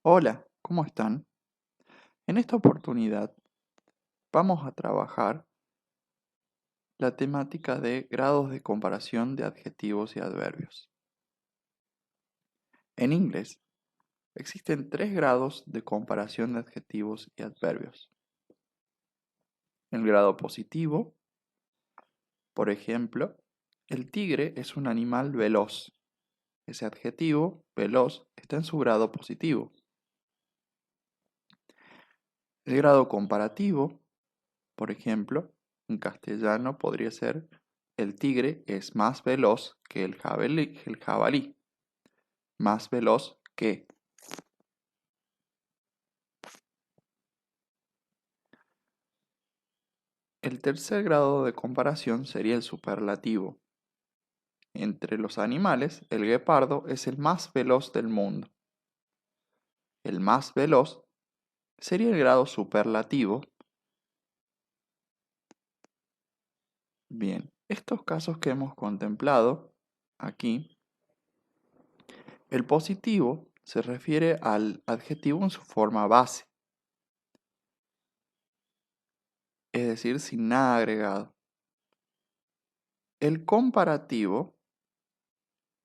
Hola, ¿cómo están? En esta oportunidad vamos a trabajar la temática de grados de comparación de adjetivos y adverbios. En inglés existen 3 grados de comparación de adjetivos y adverbios. El grado positivo, por ejemplo, el tigre es un animal veloz. Ese adjetivo, veloz, está en su grado positivo. El grado comparativo, por ejemplo, en castellano podría ser el tigre es más veloz que el jabalí. Más veloz que. El tercer grado de comparación sería el superlativo. Entre los animales, el guepardo es el más veloz del mundo. El más veloz sería el grado superlativo. Bien, estos casos que hemos contemplado aquí, el positivo se refiere al adjetivo en su forma base, es decir, sin nada agregado. El comparativo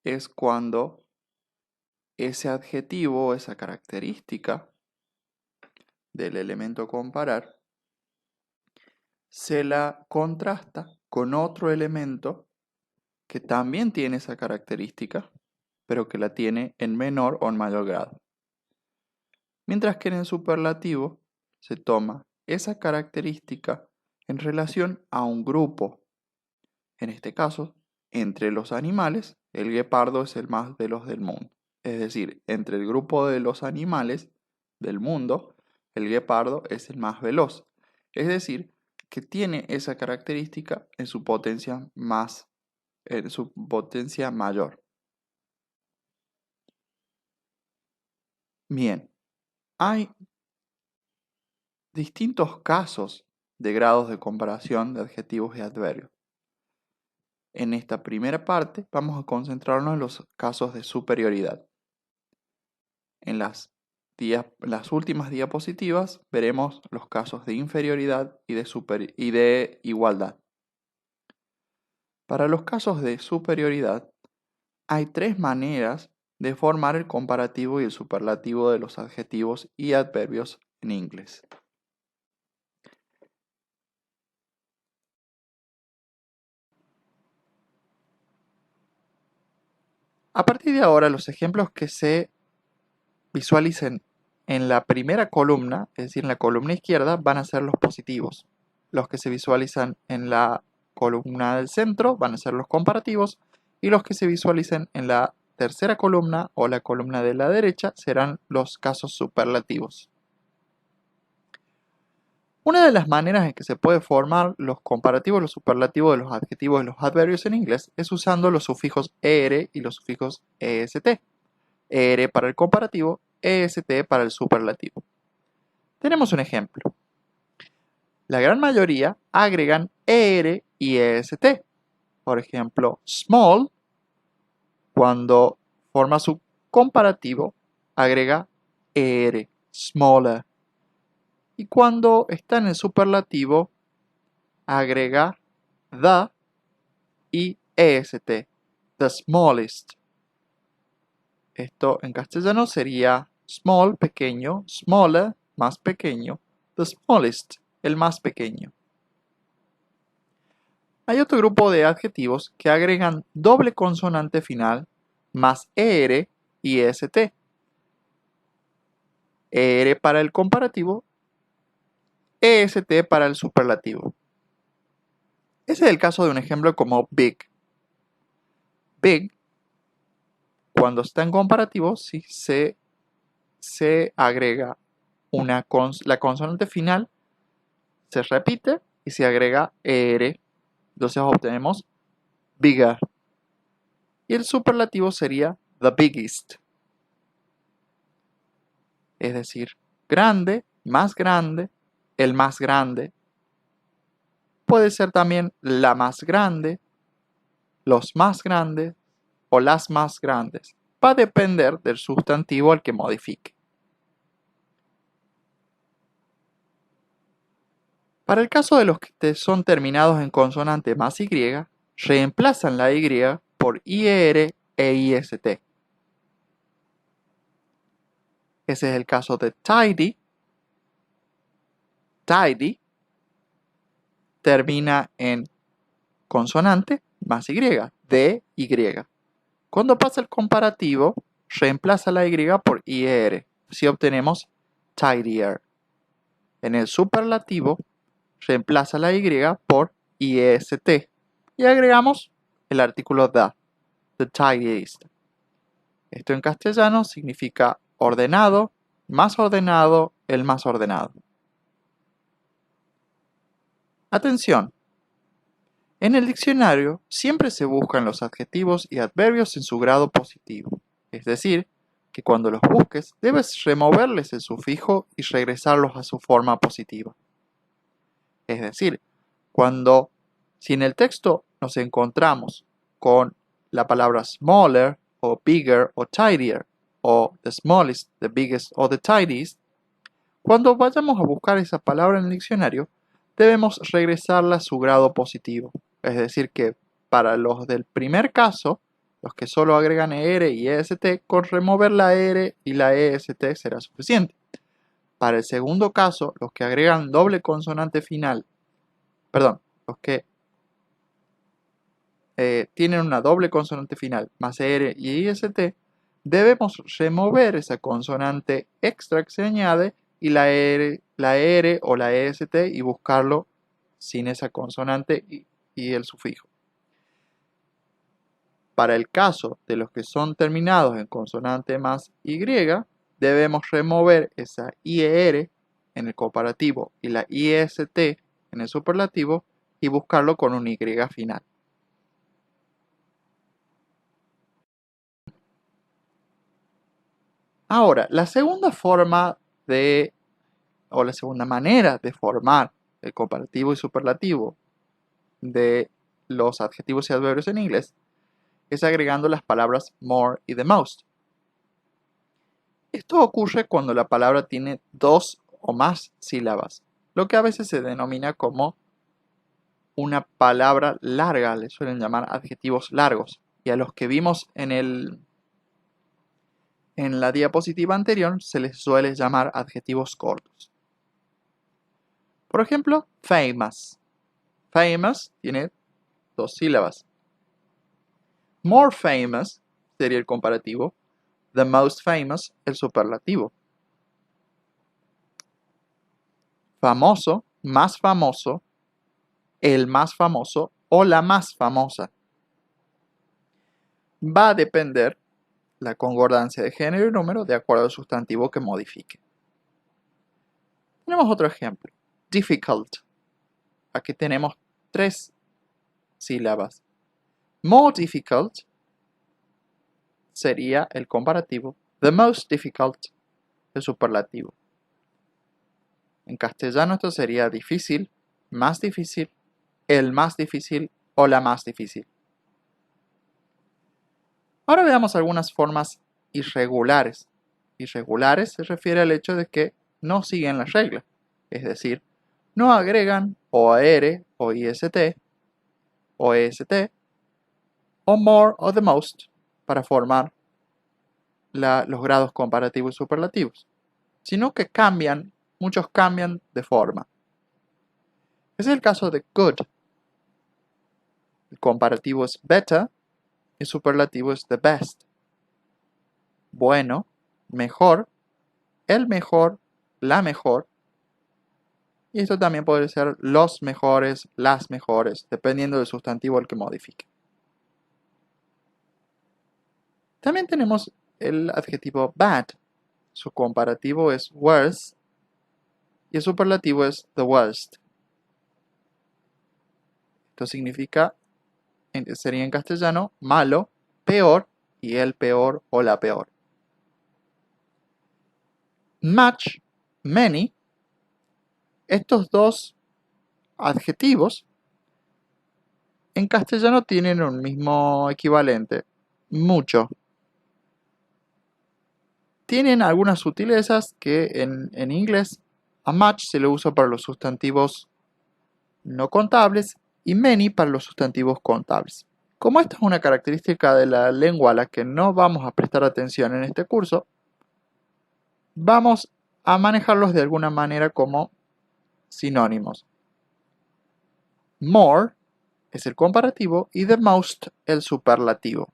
es cuando ese adjetivo, esa característica del elemento comparar, se la contrasta con otro elemento que también tiene esa característica, pero que la tiene en menor o en mayor grado. Mientras que en el superlativo se toma esa característica en relación a un grupo. En este caso, entre los animales, el guepardo es el más veloz del mundo. Es decir, entre el grupo de los animales del mundo, el guepardo es el más veloz. Es decir, que tiene esa característica en su potencia mayor. Bien, hay distintos casos de grados de comparación de adjetivos y adverbios. En esta primera parte vamos a concentrarnos en los casos de superioridad. En las últimas diapositivas veremos los casos de inferioridad y de igualdad. Para los casos de superioridad, hay 3 maneras de formar el comparativo y el superlativo de los adjetivos y adverbios en inglés. A partir de ahora, los ejemplos que se visualicen en la primera columna, es decir, en la columna izquierda, van a ser los positivos. Los que se visualizan en la columna del centro van a ser los comparativos y los que se visualicen en la tercera columna o la columna de la derecha serán los casos superlativos. Una de las maneras en que se puede formar los comparativos, los superlativos de los adjetivos y los adverbios en inglés es usando los sufijos er y los sufijos est. Er para el comparativo, est para el superlativo. Tenemos un ejemplo. La gran mayoría agregan er y est. Por ejemplo, small, cuando forma su comparativo, agrega er, smaller. Y cuando está en el superlativo, agrega the y est, the smallest. Esto en castellano sería small, pequeño, smaller, más pequeño, the smallest, el más pequeño. Hay otro grupo de adjetivos que agregan doble consonante final más er y est. Er para el comparativo, est para el superlativo. Ese es el caso de un ejemplo como big. Big, cuando está en comparativo, sí se agrega la consonante final, se repite y se agrega er. Entonces obtenemos bigger. Y el superlativo sería the biggest. Es decir, grande, el más grande. Puede ser también la más grande, los más grandes o las más grandes. Va a depender del sustantivo al que modifique. Para el caso de los que son terminados en consonante más Y, reemplazan la Y por IR e IST. Ese es el caso de tidy. Tidy termina en consonante más Y, DY. Cuando pasa el comparativo, reemplaza la Y por IR. Así obtenemos tidier. En el superlativo, reemplaza la Y por IEST. Y agregamos el artículo the tidiest. Esto en castellano significa ordenado, el más ordenado. Atención. En el diccionario siempre se buscan los adjetivos y adverbios en su grado positivo, es decir, que cuando los busques debes removerles el sufijo y regresarlos a su forma positiva. Es decir, si en el texto nos encontramos con la palabra smaller o bigger o tidier o the smallest, the biggest o the tidiest, cuando vayamos a buscar esa palabra en el diccionario debemos regresarla a su grado positivo. Es decir que para los del primer caso, los que solo agregan ER y EST, con remover la ER y la EST será suficiente. Para el segundo caso, los que agregan doble consonante final, los que tienen una doble consonante final más ER y IST, debemos remover esa consonante extra que se añade y la ER o la EST y buscarlo sin esa consonante y el sufijo. Para el caso de los que son terminados en consonante más Y, debemos remover esa IER en el comparativo y la IST en el superlativo y buscarlo con un Y final. Ahora, la segunda manera de formar el comparativo y superlativo de los adjetivos y adverbios en inglés es agregando las palabras more y the most. Esto ocurre cuando la palabra tiene dos o más sílabas, lo que a veces se denomina como una palabra larga, le suelen llamar adjetivos largos, y a los que vimos en la diapositiva anterior se les suele llamar adjetivos cortos. Por ejemplo, famous. Famous tiene dos sílabas. More famous sería el comparativo. The most famous, el superlativo. Famoso, más famoso, el más famoso o la más famosa. Va a depender la concordancia de género y número de acuerdo al sustantivo que modifique. Tenemos otro ejemplo. Difficult. Aquí tenemos tres sílabas. More difficult sería el comparativo. The most difficult, el superlativo. En castellano esto sería difícil, más difícil, el más difícil o la más difícil. Ahora veamos algunas formas irregulares. Irregulares se refiere al hecho de que no siguen las reglas, es decir, no agregan OR o IST o EST o more o the most para formar los grados comparativos y superlativos, sino que muchos cambian de forma. Es el caso de good. El comparativo es better y el superlativo es the best. Bueno, mejor, el mejor, la mejor. Y esto también puede ser los mejores, las mejores, dependiendo del sustantivo al que modifique. También tenemos el adjetivo bad. Su comparativo es worse y el superlativo es the worst. Esto significa, sería en castellano, malo, peor y el peor o la peor. Much, many, estos dos adjetivos en castellano tienen un mismo equivalente, mucho. Tienen algunas sutilezas que en inglés a much se le usa para los sustantivos no contables y many para los sustantivos contables. Como esta es una característica de la lengua a la que no vamos a prestar atención en este curso, vamos a manejarlos de alguna manera como sinónimos. More es el comparativo y the most el superlativo.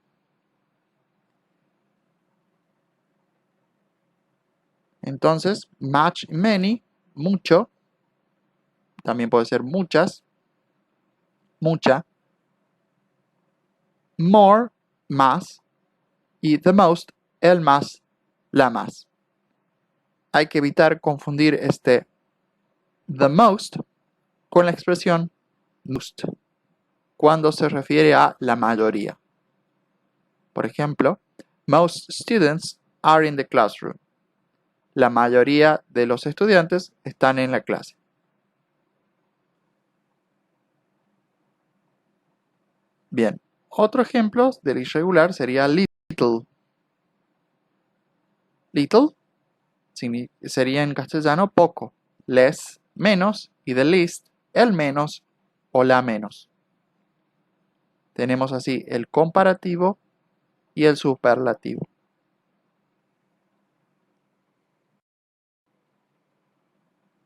Entonces, much y many, mucho, también puede ser muchas, mucha, more, más, y the most, el más, la más. Hay que evitar confundir este the most con la expresión most cuando se refiere a la mayoría. Por ejemplo, most students are in the classroom. La mayoría de los estudiantes están en la clase. Bien, otro ejemplo del irregular sería little. Little sería en castellano poco, less, menos, y the least, el menos o la menos. Tenemos así el comparativo y el superlativo.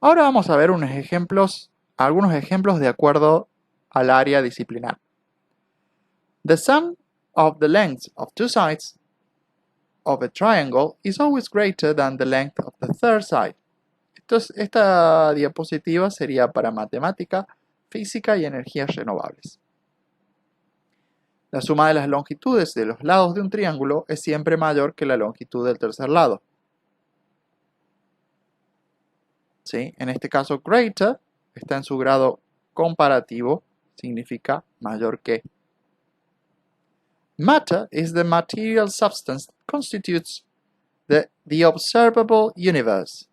Ahora vamos a ver algunos ejemplos de acuerdo al área disciplinar. The sum of the lengths of two sides of a triangle is always greater than the length of the third side. Entonces, esta diapositiva sería para matemática, física y energías renovables. La suma de las longitudes de los lados de un triángulo es siempre mayor que la longitud del tercer lado. ¿Sí? En este caso, greater está en su grado comparativo, significa mayor que. Matter is the material substance that constitutes the observable universe.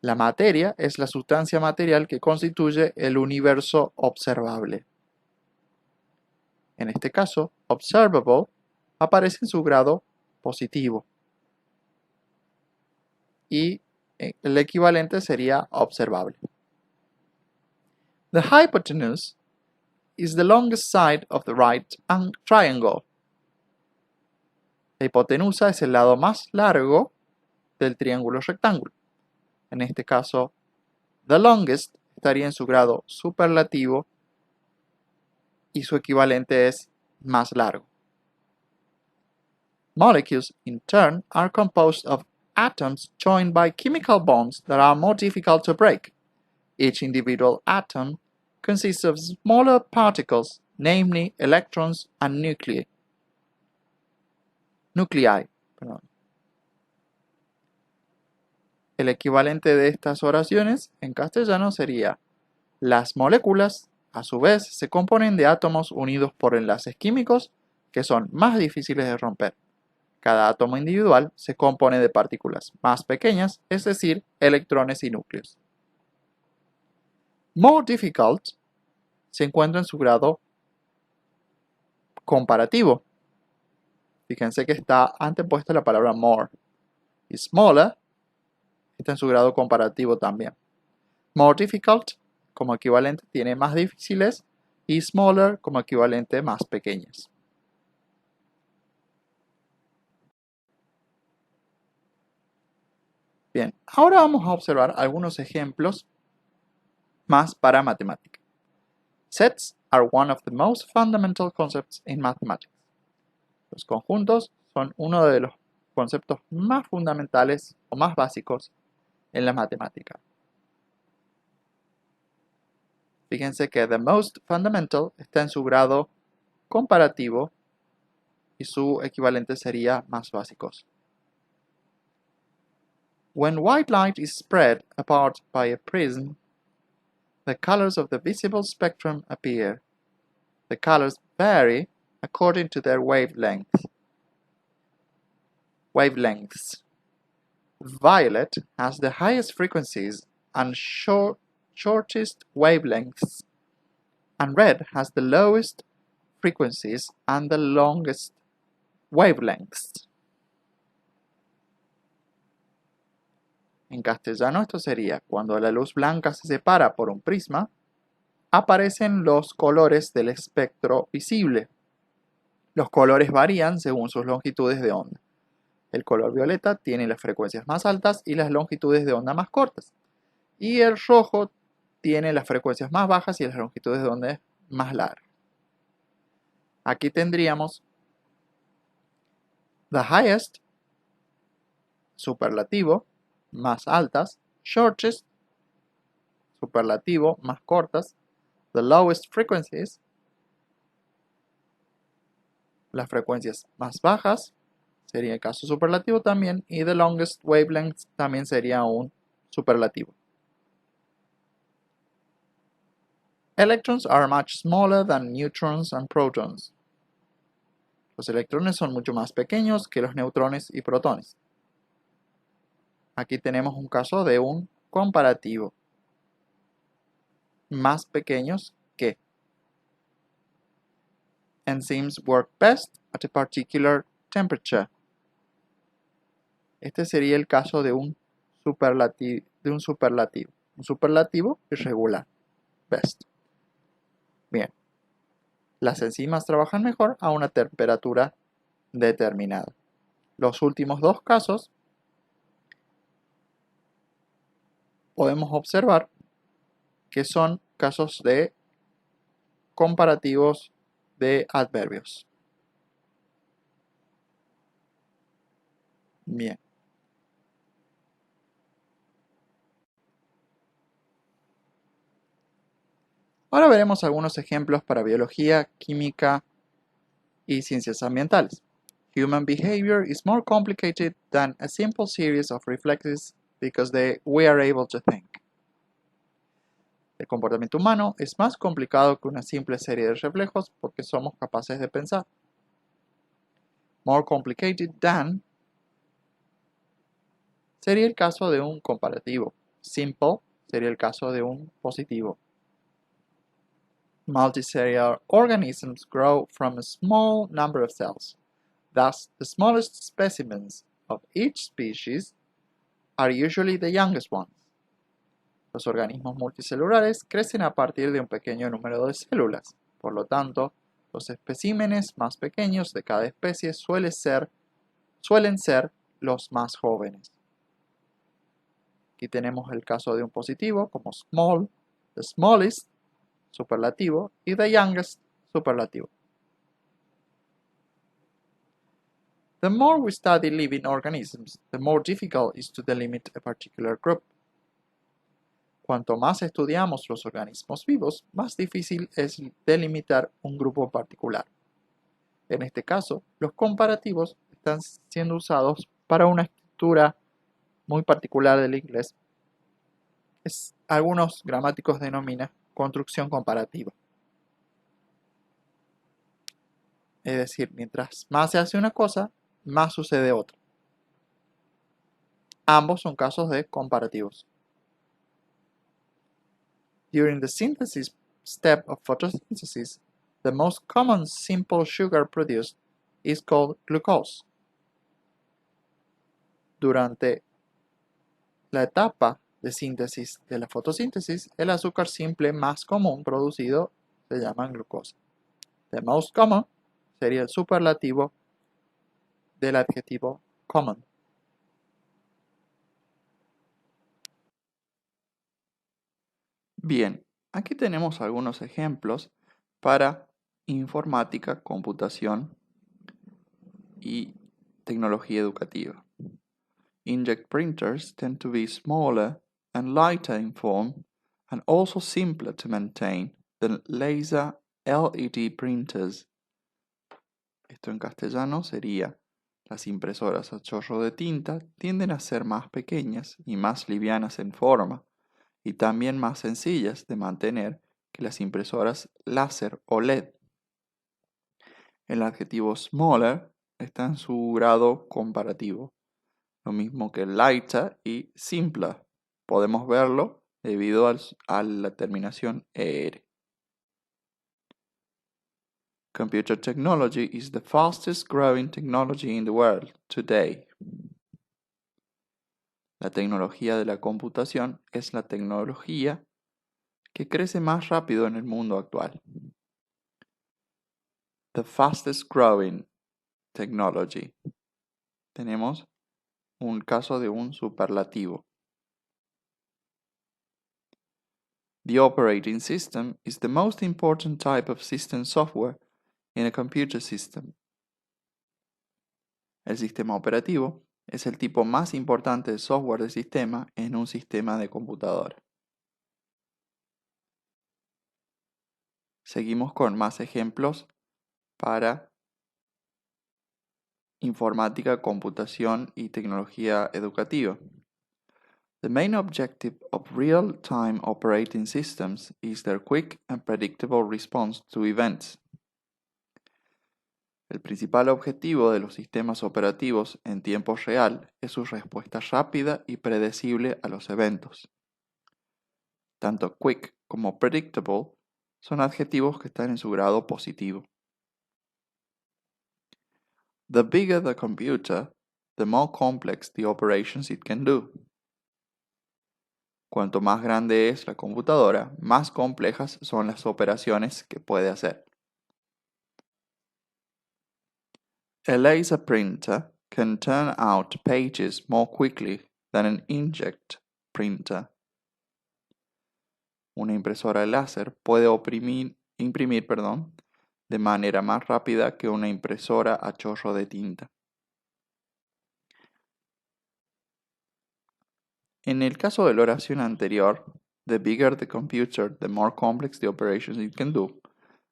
La materia es la sustancia material que constituye el universo observable. En este caso, observable aparece en su grado positivo. Y el equivalente sería observable. The hypotenuse is the longest side of the right triangle. La hipotenusa es el lado más largo del triángulo rectángulo. En este caso, the longest estaría en su grado superlativo y su equivalente es más largo. Molecules, in turn, are composed of atoms joined by chemical bonds that are more difficult to break. Each individual atom consists of smaller particles, namely electrons and nuclei. El equivalente de estas oraciones en castellano sería: las moléculas, a su vez, se componen de átomos unidos por enlaces químicos que son más difíciles de romper. Cada átomo individual se compone de partículas más pequeñas, es decir, electrones y núcleos. More difficult se encuentra en su grado comparativo. Fíjense que está antepuesta la palabra more. Y smaller está en su grado comparativo también. More difficult como equivalente tiene más difíciles y smaller como equivalente más pequeñas. Bien, ahora vamos a observar algunos ejemplos más para matemática. Sets are one of the most fundamental concepts in mathematics. Los conjuntos son uno de los conceptos más fundamentales o más básicos en la matemática. Fíjense que the most fundamental está en su grado comparativo y su equivalente sería más básicos. When white light is spread apart by a prism, the colors of the visible spectrum appear. The colors vary according to their wavelengths. Violet has the highest frequencies and shortest wavelengths, and red has the lowest frequencies and the longest wavelengths. En castellano esto sería, cuando la luz blanca se separa por un prisma, aparecen los colores del espectro visible. Los colores varían según sus longitudes de onda. El color violeta tiene las frecuencias más altas y las longitudes de onda más cortas. Y el rojo tiene las frecuencias más bajas y las longitudes de onda más largas. Aquí tendríamos the highest, superlativo, más altas, shortest, superlativo, más cortas, the lowest frequencies, las frecuencias más bajas, sería el caso superlativo también, y the longest wavelength también sería un superlativo. Electrons are much smaller than neutrons and protons. Los electrones son mucho más pequeños que los neutrones y protones. Aquí tenemos un caso de un comparativo. Más pequeños que. Enzymes work best at a particular temperature. Este sería el caso de un superlativo. Un superlativo irregular. Best. Bien. Las enzimas trabajan mejor a una temperatura determinada. Los últimos dos casos podemos observar que son casos de comparativos de adverbios. Bien. Ahora veremos algunos ejemplos para biología, química y ciencias ambientales. Human behavior is more complicated than a simple series of reflexes because we are able to think. El comportamiento humano es más complicado que una simple serie de reflejos porque somos capaces de pensar. More complicated than sería el caso de un comparativo. Simple sería el caso de un positivo. Multicellular organisms grow from a small number of cells. Thus, the smallest specimens of each species are usually the youngest ones. Los organismos multicelulares crecen a partir de un pequeño número de células. Por lo tanto, los especímenes más pequeños de cada especie suelen ser los más jóvenes. Aquí tenemos el caso de un positivo como small, the smallest, superlativo, y the youngest, superlativo. The more we study living organisms, the more difficult it is to delimit a particular group. Cuanto más estudiamos los organismos vivos, más difícil es delimitar un grupo particular. En este caso, los comparativos están siendo usados para una estructura muy particular del inglés. Algunos gramáticos denominan construcción comparativa. Es decir, mientras más se hace una cosa, más sucede otra. Ambos son casos de comparativos. During the synthesis step of photosynthesis, the most common simple sugar produced is called glucose. Durante la etapa de síntesis de la fotosíntesis, el azúcar simple más común producido se llama glucosa. The most common sería el superlativo del adjetivo common. Bien, aquí tenemos algunos ejemplos para informática, computación y tecnología educativa. Inkjet printers tend to be smaller and lighter in form and also simpler to maintain than laser LED printers. Esto en castellano sería: las impresoras a chorro de tinta tienden a ser más pequeñas y más livianas en forma, y también más sencillas de mantener que las impresoras láser o LED. El adjetivo smaller está en su grado comparativo, lo mismo que lighter y simpler. Podemos verlo debido a la terminación ER. Computer technology is the fastest growing technology in the world today. La tecnología de la computación es la tecnología que crece más rápido en el mundo actual. The fastest growing technology. Tenemos un caso de un superlativo. The operating system is the most important type of system software in a computer system. El sistema operativo es el tipo más importante de software de sistema en un sistema de computadora. Seguimos con más ejemplos para informática, computación y tecnología educativa. The main objective of real-time operating systems is their quick and predictable response to events. El principal objetivo de los sistemas operativos en tiempo real es su respuesta rápida y predecible a los eventos. Tanto quick como predictable son adjetivos que están en su grado positivo. The bigger the computer, the more complex the operations it can do. Cuanto más grande es la computadora, más complejas son las operaciones que puede hacer. A laser printer can turn out pages more quickly than an inkjet printer. Una impresora láser puede imprimir de manera más rápida que una impresora a chorro de tinta. En el caso de la oración anterior, the bigger the computer, the more complex the operations it can do,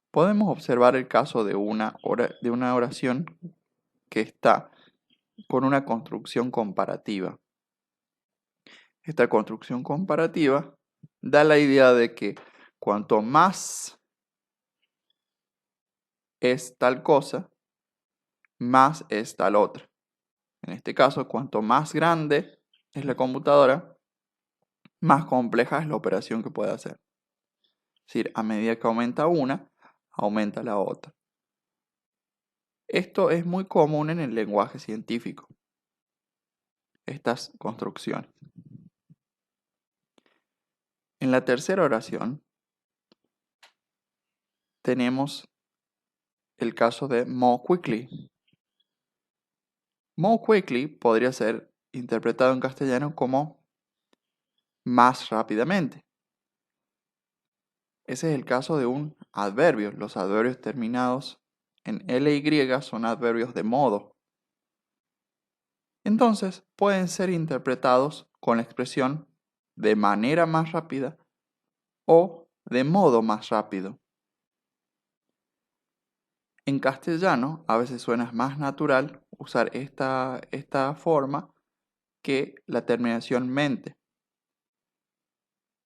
podemos observar el caso de una oración que está con una construcción comparativa. Esta construcción comparativa da la idea de que cuanto más es tal cosa, más es tal otra. En este caso, cuanto más grande es la computadora, más compleja es la operación que puede hacer. Es decir, a medida que aumenta una, aumenta la otra. Esto es muy común en el lenguaje científico, estas construcciones. En la tercera oración tenemos el caso de more quickly. More quickly podría ser interpretado en castellano como más rápidamente. Ese es el caso de un adverbio. Los adverbios terminados en ly son adverbios de modo. Entonces pueden ser interpretados con la expresión de manera más rápida o de modo más rápido. En castellano a veces suena más natural usar esta forma que la terminación mente.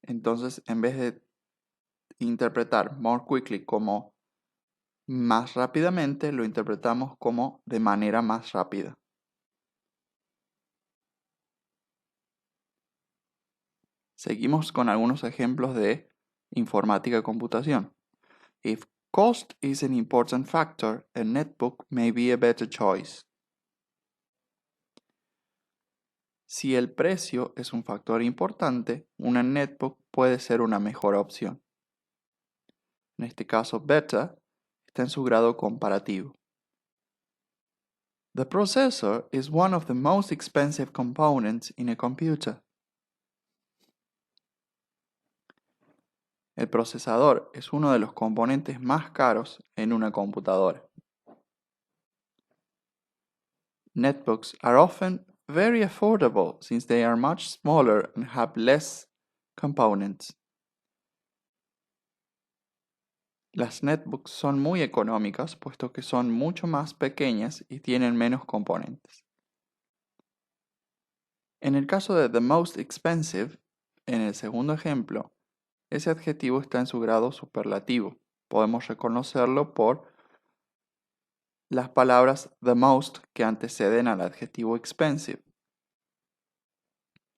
Entonces, en vez de interpretar more quickly como más rápidamente, lo interpretamos como de manera más rápida. Seguimos con algunos ejemplos de informática y computación. If cost is an important factor, a netbook may be a better choice. Si el precio es un factor importante, una netbook puede ser una mejor opción. En este caso, better está en su grado comparativo. The processor is one of the most expensive components in a computer. El procesador es uno de los componentes más caros en una computadora. Netbooks are often very affordable since they are much smaller and have less components. Las netbooks son muy económicas puesto que son mucho más pequeñas y tienen menos componentes. En el caso de the most expensive, en el segundo ejemplo, ese adjetivo está en su grado superlativo. Podemos reconocerlo por las palabras the most que anteceden al adjetivo expensive.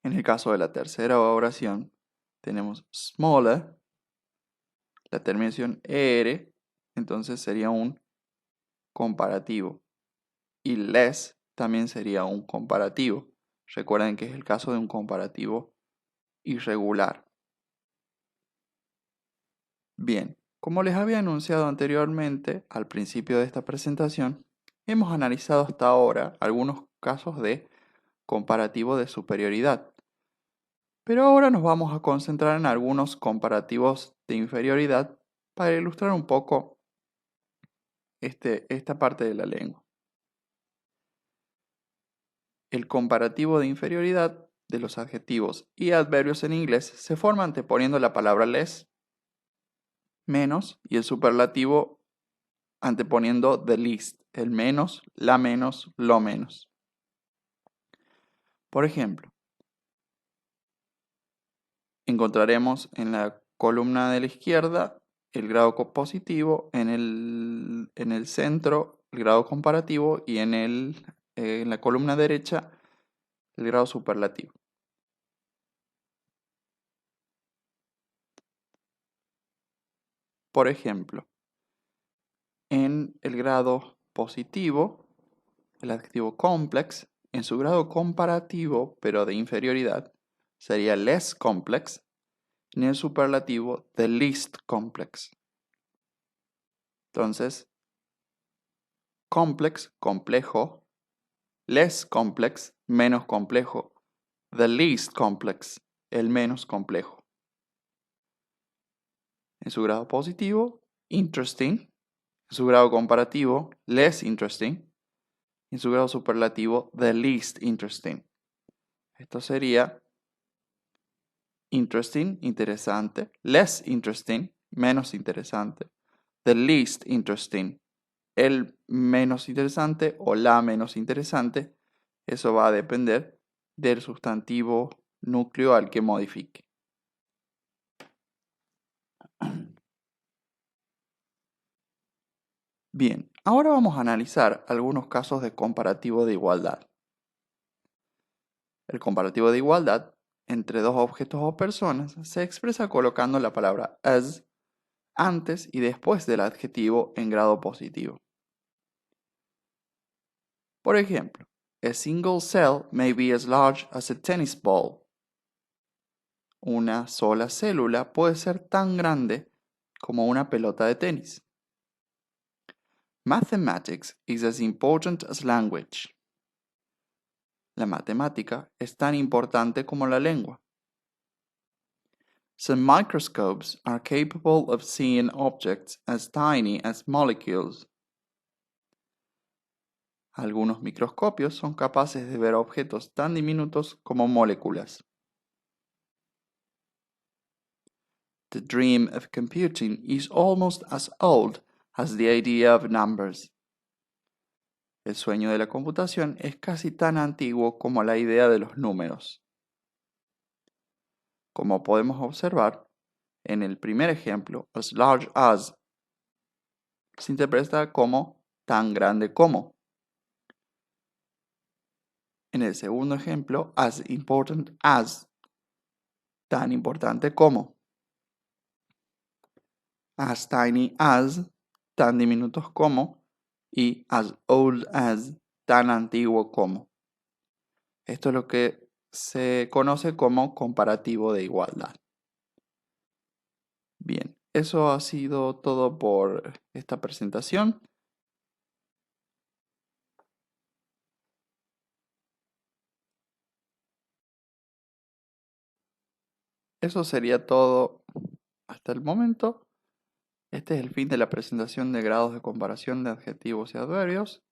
En el caso de la tercera oración, tenemos smaller, la terminación er, entonces sería un comparativo. Y less también sería un comparativo. Recuerden que es el caso de un comparativo irregular. Bien, como les había anunciado anteriormente al principio de esta presentación, hemos analizado hasta ahora algunos casos de comparativo de superioridad. Pero ahora nos vamos a concentrar en algunos comparativos de inferioridad para ilustrar un poco esta parte de la lengua. El comparativo de inferioridad de los adjetivos y adverbios en inglés se forma anteponiendo la palabra less, menos, y el superlativo anteponiendo the least, el menos, la menos, lo menos. Por ejemplo, encontraremos en la columna de la izquierda el grado positivo, en el centro el grado comparativo y en la columna derecha el grado superlativo. Por ejemplo, en el grado positivo, el adjetivo complex, en su grado comparativo, pero de inferioridad, sería less complex, y en el superlativo, the least complex. Entonces, complex, complejo, less complex, menos complejo, the least complex, el menos complejo. En su grado positivo, interesting, en su grado comparativo, less interesting, en su grado superlativo, the least interesting. Esto sería interesting, interesante, less interesting, menos interesante, the least interesting, el menos interesante o la menos interesante. Eso va a depender del sustantivo núcleo al que modifique. Bien, ahora vamos a analizar algunos casos de comparativo de igualdad. El comparativo de igualdad entre dos objetos o personas se expresa colocando la palabra as antes y después del adjetivo en grado positivo. Por ejemplo, a single cell may be as large as a tennis ball. Una sola célula puede ser tan grande como una pelota de tenis. Mathematics is as important as language. La matemática es tan importante como la lengua. Some microscopes are capable of seeing objects as tiny as molecules. Algunos microscopios son capaces de ver objetos tan diminutos como moléculas. The dream of computing is almost as old as the idea of numbers. El sueño de la computación es casi tan antiguo como la idea de los números. Como podemos observar, en el primer ejemplo, as large as se interpreta como tan grande como. En el segundo ejemplo, as important as, tan importante como. As tiny as, tan diminutos como. Y as old as, tan antiguo como. Esto es lo que se conoce como comparativo de igualdad. Bien, eso ha sido todo por esta presentación. Eso sería todo hasta el momento. Este es el fin de la presentación de grados de comparación de adjetivos y adverbios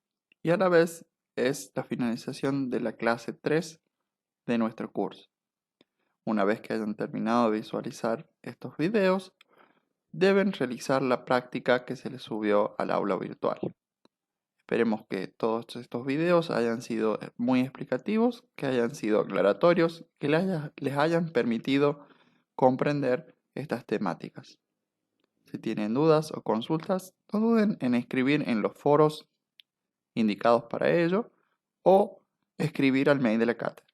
y a la vez es la finalización de la clase 3 de nuestro curso. Una vez que hayan terminado de visualizar estos videos, deben realizar la práctica que se les subió al aula virtual. Esperemos que todos estos videos hayan sido muy explicativos, que hayan sido aclaratorios, que les hayan permitido comprender estas temáticas. Si tienen dudas o consultas, no duden en escribir en los foros indicados para ello o escribir al mail de la cátedra.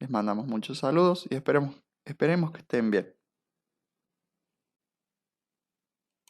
Les mandamos muchos saludos y esperemos que estén bien.